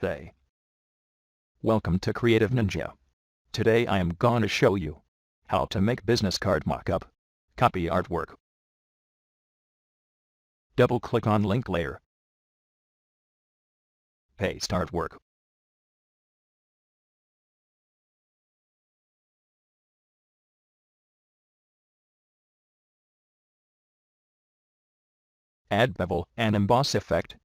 Hey. Welcome to Creative Ninja. Today I am gonna show you how to make business card mock-up, copy artwork. Double-click on link layer. Paste artwork. Add bevel and emboss effect.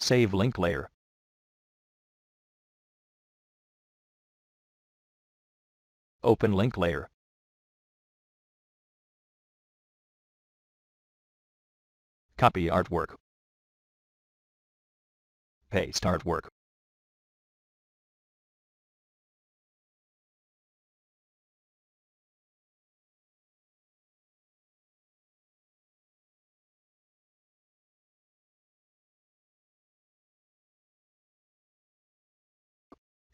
Save link layer. Open link layer. Copy artwork. Paste artwork.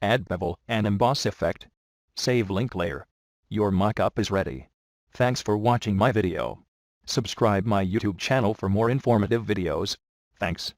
Add bevel and emboss effect. Save link layer. Your mock-up is ready. Thanks for watching my video. Subscribe my YouTube channel for more informative videos. Thanks.